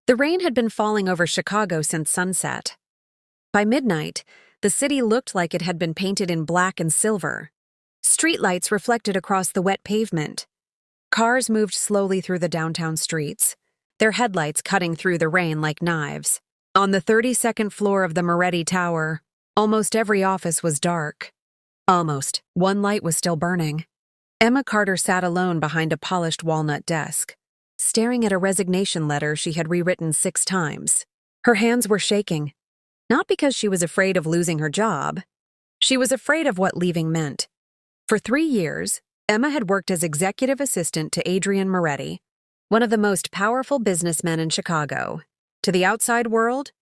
The rain had been falling over Chicago since sunset. By midnight, the city looked like it had been painted in black and silver. Streetlights reflected across the wet pavement. Cars moved slowly through the downtown streets, their headlights cutting through the rain like knives. On the 32nd floor of the Moretti Tower, almost every office was dark. Almost. One light was still burning. Emma Carter sat alone behind a polished walnut desk, staring at a resignation letter she had rewritten 6 times. Her hands were shaking, not because she was afraid of losing her job. She was afraid of what leaving meant. For 3 years, Emma had worked as executive assistant to Adrian Moretti, one of the most powerful businessmen in Chicago. To the outside world,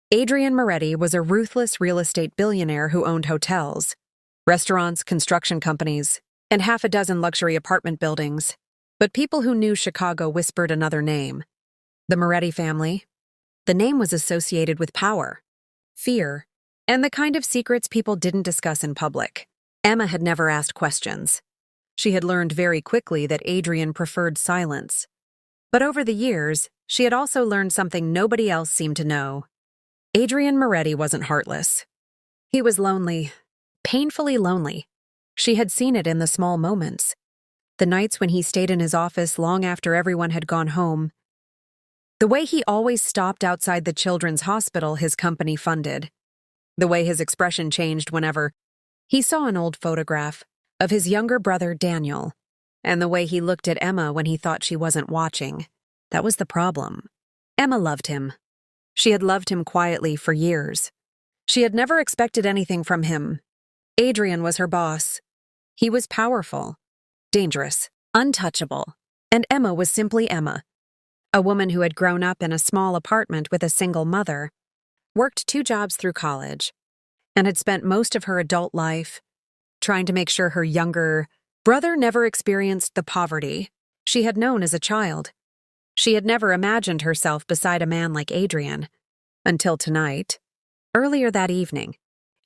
Adrian Moretti was a ruthless real estate billionaire who owned hotels, restaurants, construction companies, and half a dozen luxury apartment buildings. But people who knew Chicago whispered another name: the Moretti family. The name was associated with power, fear, and the kind of secrets people didn't discuss in public. Emma had never asked questions. She had learned very quickly that Adrian preferred silence. But over the years, she had also learned something nobody else seemed to know. Adrian Moretti wasn't heartless. He was lonely, painfully lonely. She had seen it in the small moments. The nights when he stayed in his office long after everyone had gone home. The way he always stopped outside the children's hospital his company funded. The way his expression changed whenever he saw an old photograph of his younger brother Daniel. And the way he looked at Emma when he thought she wasn't watching. That was the problem. Emma loved him. She had loved him quietly for years. She had never expected anything from him. Adrian was her boss. He was powerful, dangerous, untouchable, and Emma was simply Emma, a woman who had grown up in a small apartment with a single mother, worked 2 jobs through college, and had spent most of her adult life trying to make sure her younger brother never experienced the poverty she had known as a child. She had never imagined herself beside a man like Adrian, until tonight. Earlier that evening,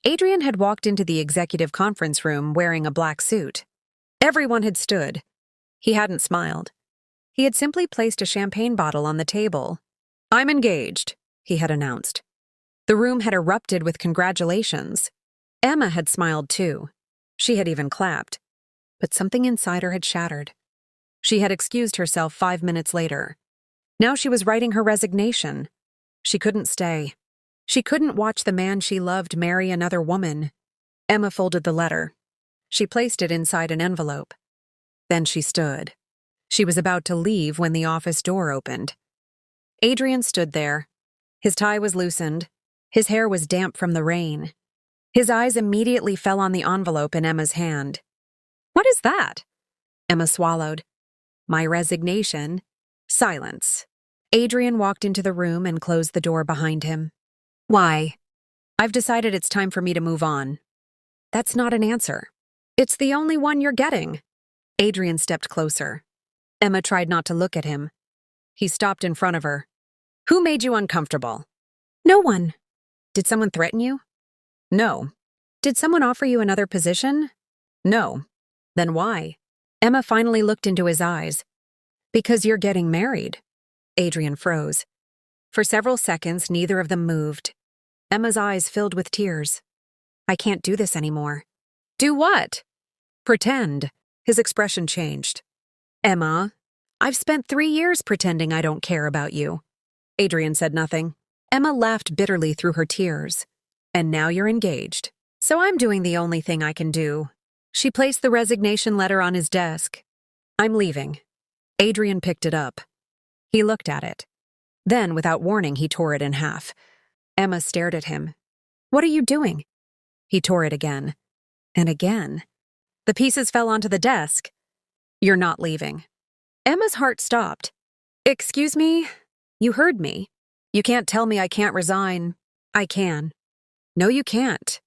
Adrian had walked into the executive conference room wearing a black suit. Everyone had stood. He hadn't smiled. He had simply placed a champagne bottle on the table. "I'm engaged," he had announced. The room had erupted with congratulations. Emma had smiled too. She had even clapped. But something inside her had shattered. She had excused herself 5 minutes later. Now she was writing her resignation. She couldn't stay. She couldn't watch the man she loved marry another woman. Emma folded the letter. She placed it inside an envelope. Then she stood. She was about to leave when the office door opened. Adrian stood there. His tie was loosened. His hair was damp from the rain. His eyes immediately fell on the envelope in Emma's hand. "What is that?" Emma swallowed. "My resignation." Silence. Adrian walked into the room and closed the door behind him. "Why?" "I've decided it's time for me to move on." "That's not an answer. It's the only one you're getting." Adrian stepped closer. Emma tried not to look at him. He stopped in front of her. "Who made you uncomfortable?" "No one." "Did someone threaten you?" "No." "Did someone offer you another position?" "No." "Then why?" Emma finally looked into his eyes. "Because you're getting married." Adrian froze. For several seconds, neither of them moved. Emma's eyes filled with tears. "I can't do this anymore." "Do what?" "Pretend." His expression changed. "Emma, I've spent 3 years pretending I don't care about you." Adrian said nothing. Emma laughed bitterly through her tears. "And now you're engaged. So I'm doing the only thing I can do." She placed the resignation letter on his desk. "I'm leaving." Adrian picked it up. He looked at it. Then, without warning, he tore it in half. Emma stared at him. "What are you doing?" He tore it again. And again. The pieces fell onto the desk. "You're not leaving." Emma's heart stopped. "Excuse me? You heard me. You can't tell me I can't resign." "I can." "No, you can't."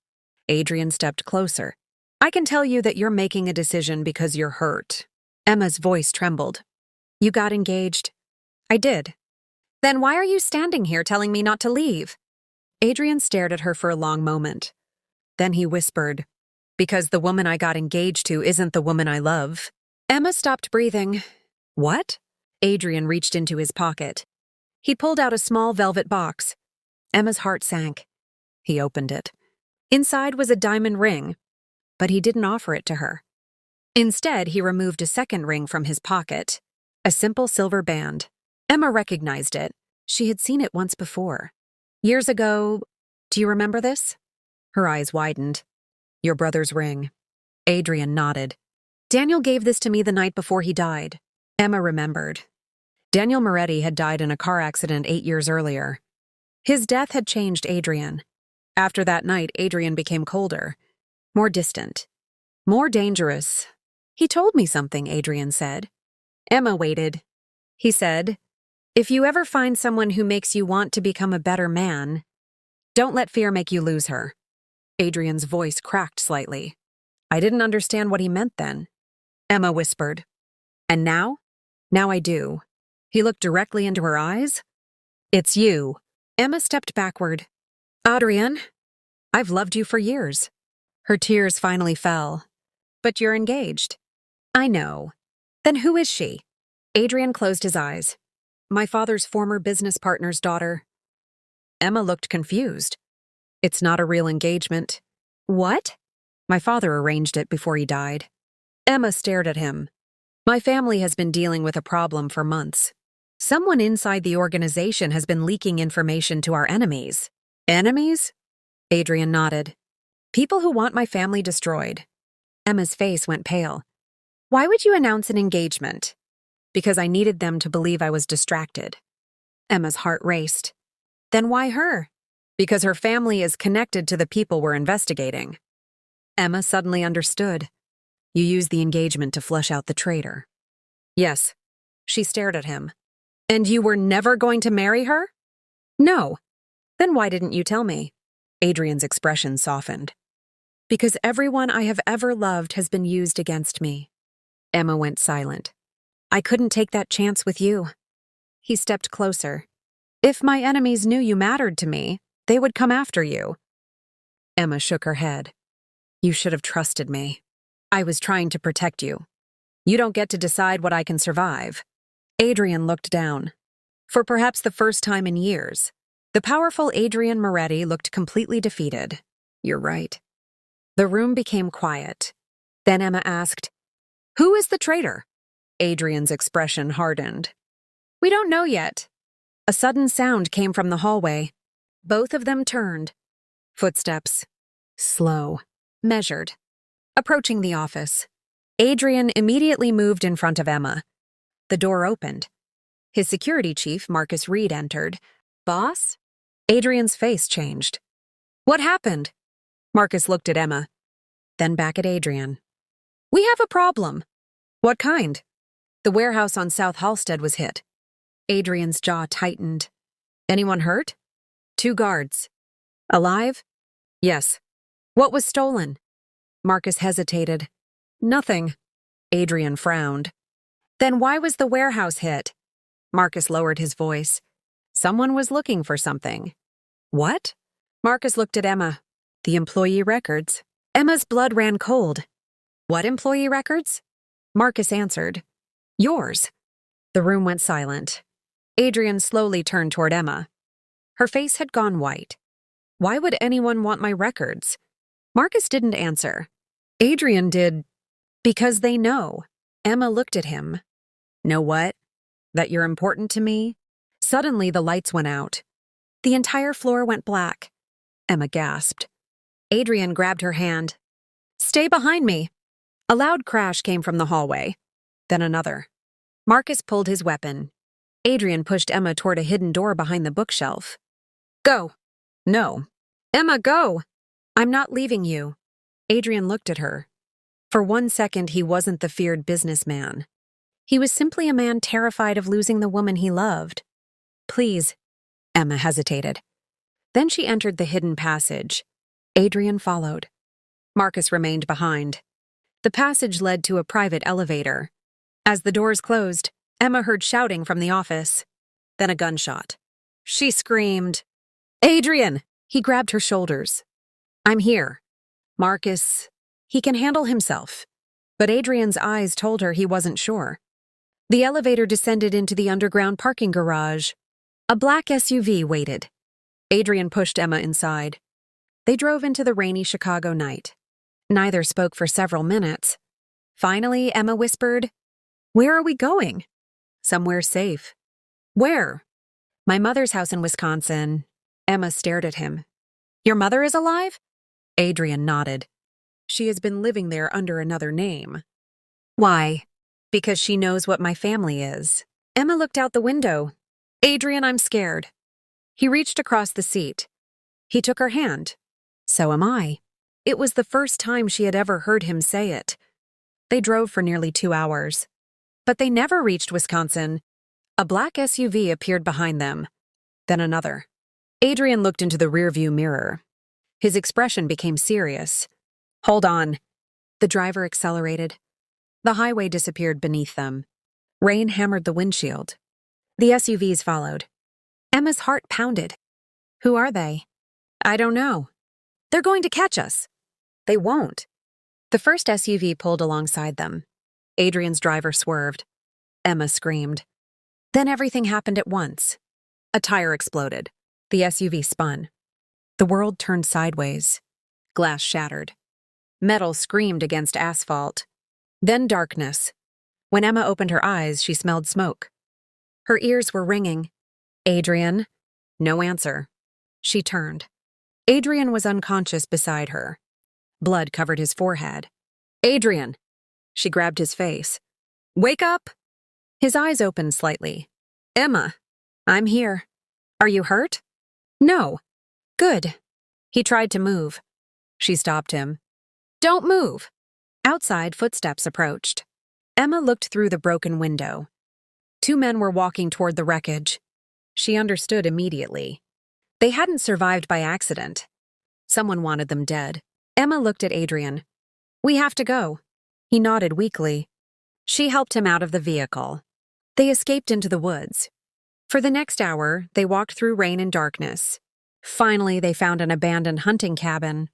Adrian stepped closer. "I can tell you that you're making a decision because you're hurt." Emma's voice trembled. "You got engaged." "I did." "Then why are you standing here telling me not to leave?" Adrian stared at her for a long moment. Then he whispered, "Because the woman I got engaged to isn't the woman I love." Emma stopped breathing. "What?" Adrian reached into his pocket. He pulled out a small velvet box. Emma's heart sank. He opened it. Inside was a diamond ring, but he didn't offer it to her. Instead, he removed a second ring from his pocket, a simple silver band. Emma recognized it. She had seen it once before. Years ago, do you remember this? Her eyes widened. Your brother's ring. Adrian nodded. Daniel gave this to me the night before he died. Emma remembered. Daniel Moretti had died in a car accident 8 years earlier. His death had changed Adrian. After that night, Adrian became colder, more distant, more dangerous. He told me something, Adrian said. Emma waited. He said, if you ever find someone who makes you want to become a better man, don't let fear make you lose her. Adrian's voice cracked slightly. I didn't understand what he meant then. Emma whispered. And now? Now I do. He looked directly into her eyes. It's you. Emma stepped backward. Adrian, I've loved you for years. Her tears finally fell. But you're engaged. I know. Then who is she? Adrian closed his eyes. My father's former business partner's daughter. Emma looked confused. It's not a real engagement. What? My father arranged it before he died. Emma stared at him. My family has been dealing with a problem for months. Someone inside the organization has been leaking information to our enemies. Enemies? Adrian nodded. People who want my family destroyed. Emma's face went pale. Why would you announce an engagement? Because I needed them to believe I was distracted. Emma's heart raced. Then why her? Because her family is connected to the people we're investigating. Emma suddenly understood. You used the engagement to flush out the traitor. Yes. She stared at him. And you were never going to marry her? No. Then why didn't you tell me? Adrian's expression softened. Because everyone I have ever loved has been used against me. Emma went silent. I couldn't take that chance with you. He stepped closer. If my enemies knew you mattered to me, they would come after you. Emma shook her head. You should have trusted me. I was trying to protect you. You don't get to decide what I can survive. Adrian looked down. For perhaps the first time in years, the powerful Adrian Moretti looked completely defeated. You're right. The room became quiet. Then Emma asked, Who is the traitor? Adrian's expression hardened. We don't know yet. A sudden sound came from the hallway. Both of them turned. Footsteps. Slow. Measured. Approaching the office. Adrian immediately moved in front of Emma. The door opened. His security chief, Marcus Reed, entered. Boss? Adrian's face changed. What happened? Marcus looked at Emma, then back at Adrian. We have a problem. What kind? The warehouse on South Halstead was hit. Adrian's jaw tightened. Anyone hurt? 2 guards. Alive? Yes. What was stolen? Marcus hesitated. Nothing. Adrian frowned. Then why was the warehouse hit? Marcus lowered his voice. Someone was looking for something. What? Marcus looked at Emma. The employee records. Emma's blood ran cold. What employee records? Marcus answered. Yours. The room went silent. Adrian slowly turned toward Emma. Her face had gone white. Why would anyone want my records? Marcus didn't answer. Adrian did. Because they know. Emma looked at him. Know what? That you're important to me? Suddenly the lights went out. The entire floor went black. Emma gasped. Adrian grabbed her hand. Stay behind me. A loud crash came from the hallway. Then another. Marcus pulled his weapon. Adrian pushed Emma toward a hidden door behind the bookshelf. Go. No. Emma, go. I'm not leaving you. Adrian looked at her. For 1 second, he wasn't the feared businessman. He was simply a man terrified of losing the woman he loved. Please. Emma hesitated. Then she entered the hidden passage. Adrian followed. Marcus remained behind. The passage led to a private elevator. As the doors closed, Emma heard shouting from the office. Then a gunshot. She screamed. Adrian! He grabbed her shoulders. I'm here. Marcus, he can handle himself. But Adrian's eyes told her he wasn't sure. The elevator descended into the underground parking garage. A black SUV waited. Adrian pushed Emma inside. They drove into the rainy Chicago night. Neither spoke for several minutes. Finally, Emma whispered, "Where are we going?" "Somewhere safe." "Where?" "My mother's house in Wisconsin." Emma stared at him. "Your mother is alive?" Adrian nodded. "She has been living there under another name." "Why?" "Because she knows what my family is." Emma looked out the window. "Adrian, I'm scared." He reached across the seat. He took her hand. "So am I." It was the first time she had ever heard him say it. They drove for nearly 2 hours. But they never reached Wisconsin. A black SUV appeared behind them. Then another. Adrian looked into the rearview mirror. His expression became serious. "Hold on." The driver accelerated. The highway disappeared beneath them. Rain hammered the windshield. The SUVs followed. Emma's heart pounded. "Who are they?" "I don't know." "They're going to catch us." "They won't." The first SUV pulled alongside them. Adrian's driver swerved. Emma screamed. Then everything happened at once. A tire exploded. The SUV spun. The world turned sideways. Glass shattered. Metal screamed against asphalt. Then darkness. When Emma opened her eyes, she smelled smoke. Her ears were ringing. "Adrian?" No answer. She turned. Adrian was unconscious beside her. Blood covered his forehead. "Adrian!" She grabbed his face. "Wake up!" His eyes opened slightly. "Emma, I'm here. Are you hurt?" "No." "Good." He tried to move. She stopped him. "Don't move." Outside, footsteps approached. Emma looked through the broken window. 2 men were walking toward the wreckage. She understood immediately. They hadn't survived by accident. Someone wanted them dead. Emma looked at Adrian. "We have to go." He nodded weakly. She helped him out of the vehicle. They escaped into the woods. For the next hour, they walked through rain and darkness. Finally, they found an abandoned hunting cabin.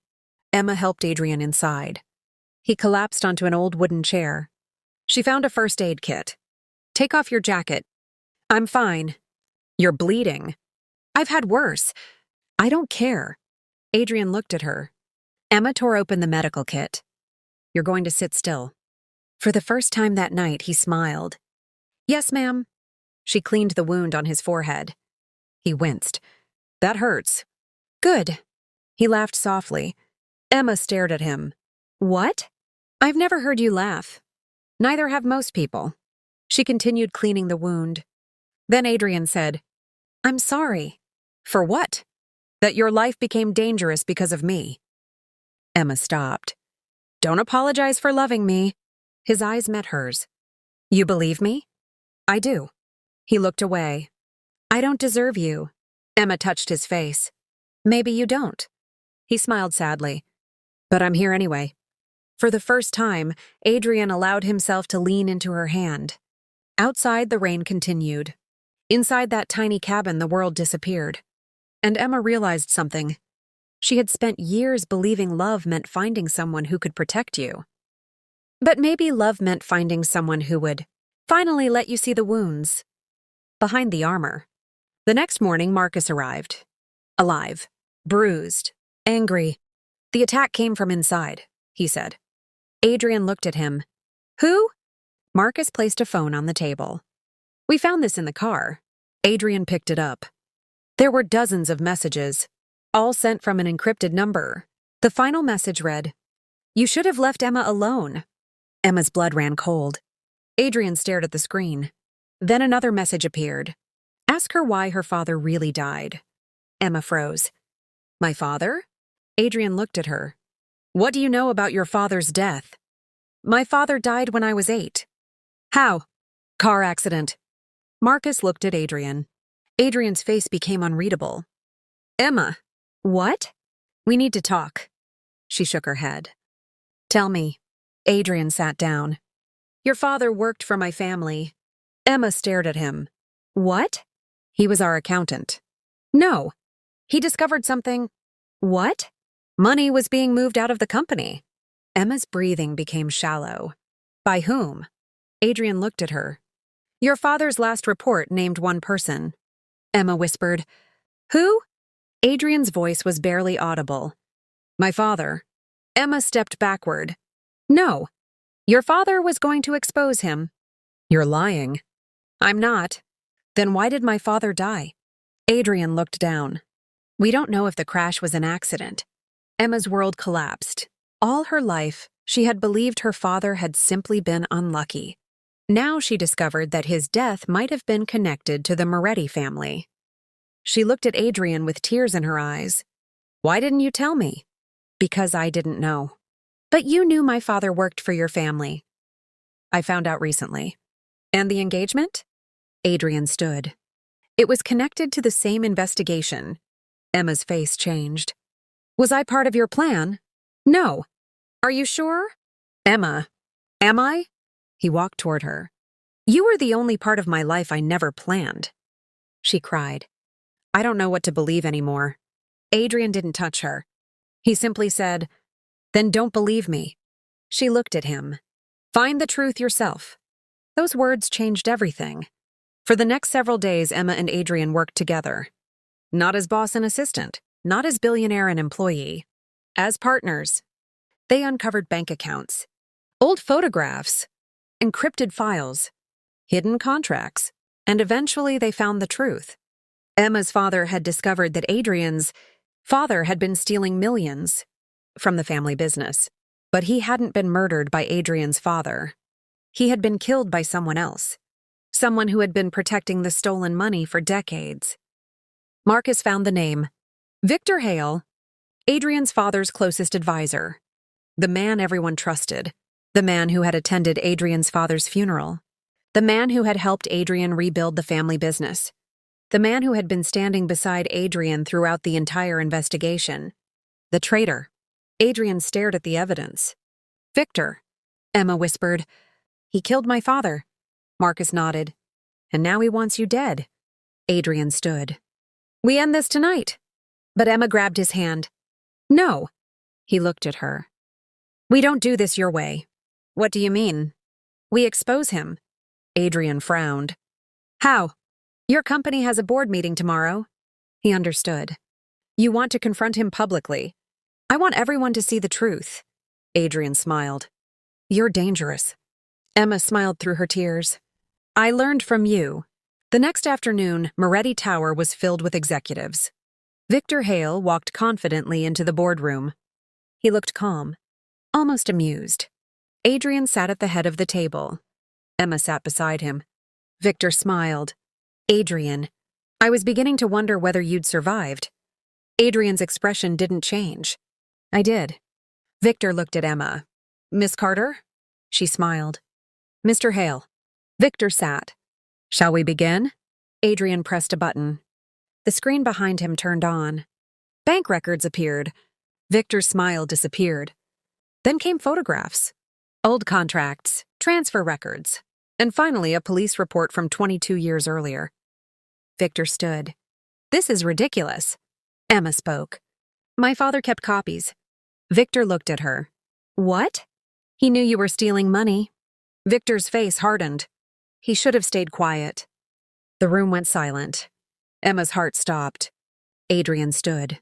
Emma helped Adrian inside. He collapsed onto an old wooden chair. She found a first aid kit. "Take off your jacket." "I'm fine." "You're bleeding." "I've had worse." "I don't care." Adrian looked at her. Emma tore open the medical kit. "You're going to sit still." For the first time that night, he smiled. "Yes, ma'am." She cleaned the wound on his forehead. He winced. "That hurts." "Good." He laughed softly. Emma stared at him. "What?" "I've never heard you laugh." "Neither have most people." She continued cleaning the wound. Then Adrian said, "I'm sorry." "For what?" "That your life became dangerous because of me." Emma stopped. "Don't apologize for loving me." His eyes met hers. "You believe me?" "I do." He looked away. "I don't deserve you." Emma touched his face. "Maybe you don't." He smiled sadly. "But I'm here anyway." For the first time, Adrian allowed himself to lean into her hand. Outside, the rain continued. Inside that tiny cabin, the world disappeared. And Emma realized something. She had spent years believing love meant finding someone who could protect you. But maybe love meant finding someone who would finally let you see the wounds behind the armor. The next morning, Marcus arrived. Alive, bruised, angry. "The attack came from inside," he said. Adrian looked at him. "Who?" Marcus placed a phone on the table. "We found this in the car." Adrian picked it up. There were dozens of messages, all sent from an encrypted number. The final message read, "You should have left Emma alone." Emma's blood ran cold. Adrian stared at the screen. Then another message appeared. "Ask her why her father really died." Emma froze. "My father?" Adrian looked at her. "What do you know about your father's death?" "My father died when I was 8. "How?" "Car accident." Marcus looked at Adrian. Adrian's face became unreadable. "Emma." "What?" "We need to talk." She shook her head. "Tell me." Adrian sat down. "Your father worked for my family." Emma stared at him. "What?" "He was our accountant." "No." "He discovered something." "What?" "Money was being moved out of the company." Emma's breathing became shallow. "By whom?" Adrian looked at her. "Your father's last report named one person." Emma whispered. Who? Adrian's voice was barely audible. My father. Emma stepped backward. No. Your father was going to expose him. You're lying. I'm not. Then why did my father die? Adrian looked down. We don't know if the crash was an accident. Emma's world collapsed. All her life, she had believed her father had simply been unlucky. Now she discovered that his death might have been connected to the Moretti family. She looked at Adrian with tears in her eyes. Why didn't you tell me? Because I didn't know. But you knew my father worked for your family. I found out recently. And the engagement? Adrian stood. It was connected to the same investigation. Emma's face changed. Was I part of your plan? No. Are you sure? Emma. Am I? He walked toward her. You were the only part of my life I never planned. She cried. I don't know what to believe anymore. Adrian didn't touch her. He simply said, Then don't believe me. She looked at him. Find the truth yourself. Those words changed everything. For the next several days, Emma and Adrian worked together. Not as boss and assistant, not as billionaire and employee. As partners. They uncovered bank accounts, old photographs, encrypted files, hidden contracts, and eventually they found the truth. Emma's father had discovered that Adrian's father had been stealing millions from the family business, but he hadn't been murdered by Adrian's father. He had been killed by someone else, someone who had been protecting the stolen money for decades. Marcus found the name. Victor Hale, Adrian's father's closest advisor. The man everyone trusted. The man who had attended Adrian's father's funeral. The man who had helped Adrian rebuild the family business. The man who had been standing beside Adrian throughout the entire investigation. The traitor. Adrian stared at the evidence. Victor, Emma whispered. He killed my father. Marcus nodded. And now he wants you dead. Adrian stood. We end this tonight. But Emma grabbed his hand. No. He looked at her. We don't do this your way. What do you mean? We expose him. Adrian frowned. How? Your company has a board meeting tomorrow. He understood. You want to confront him publicly. I want everyone to see the truth. Adrian smiled. You're dangerous. Emma smiled through her tears. I learned from you. The next afternoon, Moretti Tower was filled with executives. Victor Hale walked confidently into the boardroom. He looked calm, almost amused. Adrian sat at the head of the table. Emma sat beside him. Victor smiled. Adrian, I was beginning to wonder whether you'd survived. Adrian's expression didn't change. I did. Victor looked at Emma. Miss Carter? She smiled. Mr. Hale. Victor sat. Shall we begin? Adrian pressed a button. The screen behind him turned on. Bank records appeared. Victor's smile disappeared. Then came photographs. Old contracts, transfer records, and finally a police report from 22 years earlier. Victor stood. This is ridiculous. Emma spoke. My father kept copies. Victor looked at her. What? He knew you were stealing money. Victor's face hardened. He should have stayed quiet. The room went silent. Emma's heart stopped. Adrian stood.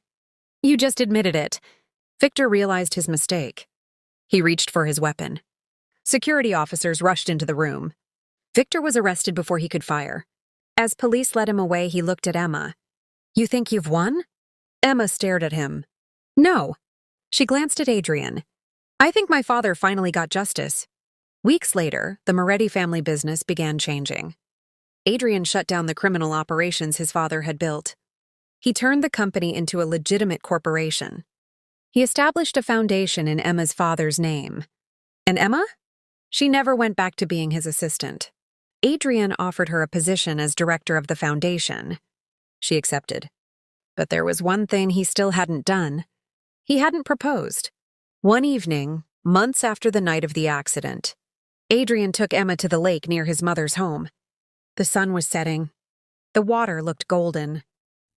You just admitted it. Victor realized his mistake. He reached for his weapon. Security officers rushed into the room. Victor was arrested before he could fire. As police led him away, he looked at Emma. You think you've won? Emma stared at him. No. She glanced at Adrian. I think my father finally got justice. Weeks later, the Moretti family business began changing. Adrian shut down the criminal operations his father had built. He turned the company into a legitimate corporation. He established a foundation in Emma's father's name. And Emma? She never went back to being his assistant. Adrian offered her a position as director of the foundation. She accepted. But there was one thing he still hadn't done. He hadn't proposed. One evening, months after the night of the accident, Adrian took Emma to the lake near his mother's home. The sun was setting. The water looked golden.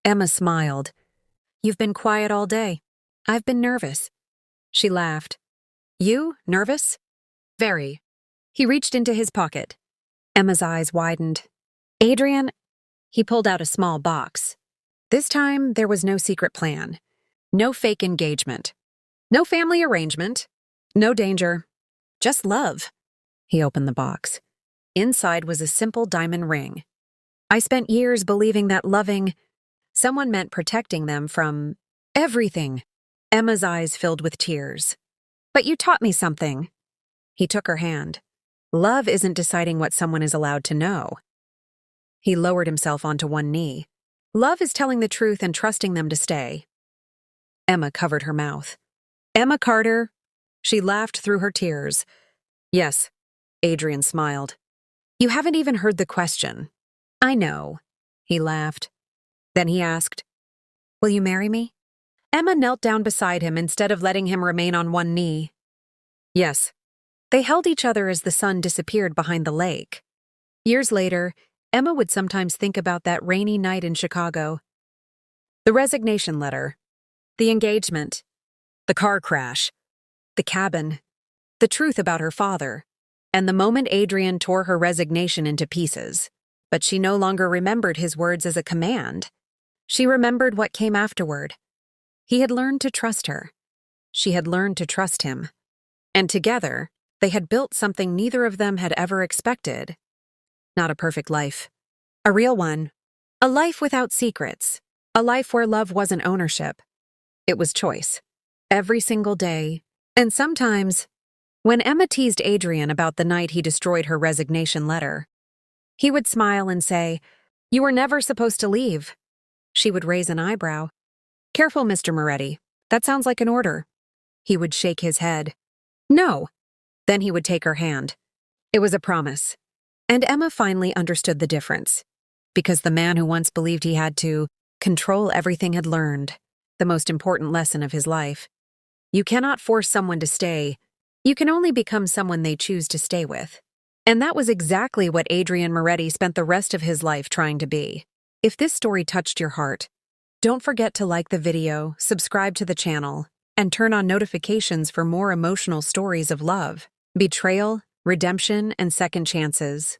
Emma smiled. You've been quiet all day. I've been nervous. She laughed. You, nervous? Very. He reached into his pocket. Emma's eyes widened. Adrian, He pulled out a small box. This time, there was no secret plan, no fake engagement, no family arrangement, no danger, just love. He opened the box. Inside was a simple diamond ring. I spent years believing that loving someone meant protecting them from everything. Emma's eyes filled with tears. But you taught me something. He took her hand. Love isn't deciding what someone is allowed to know. He lowered himself onto one knee. Love is telling the truth and trusting them to stay. Emma covered her mouth. Emma Carter? She laughed through her tears. Yes, Adrian smiled. You haven't even heard the question. I know. He laughed. Then he asked, will you marry me? Emma knelt down beside him instead of letting him remain on one knee. Yes. They held each other as the sun disappeared behind the lake. Years later, Emma would sometimes think about that rainy night in Chicago. The resignation letter, the engagement, the car crash, the cabin, the truth about her father, and the moment Adrian tore her resignation into pieces. But she no longer remembered his words as a command. She remembered what came afterward. He had learned to trust her. She had learned to trust him. And together, they had built something neither of them had ever expected. Not a perfect life. A real one. A life without secrets. A life where love wasn't ownership. It was choice. Every single day. And sometimes, when Emma teased Adrian about the night he destroyed her resignation letter, he would smile and say, you were never supposed to leave. She would raise an eyebrow. Careful, Mr. Moretti. That sounds like an order. He would shake his head. No. Then he would take her hand. It was a promise. And Emma finally understood the difference. Because the man who once believed he had to control everything had learned the most important lesson of his life. You cannot force someone to stay. You can only become someone they choose to stay with. And that was exactly what Adrian Moretti spent the rest of his life trying to be. If this story touched your heart, don't forget to like the video, subscribe to the channel, and turn on notifications for more emotional stories of love, betrayal, redemption, and second chances.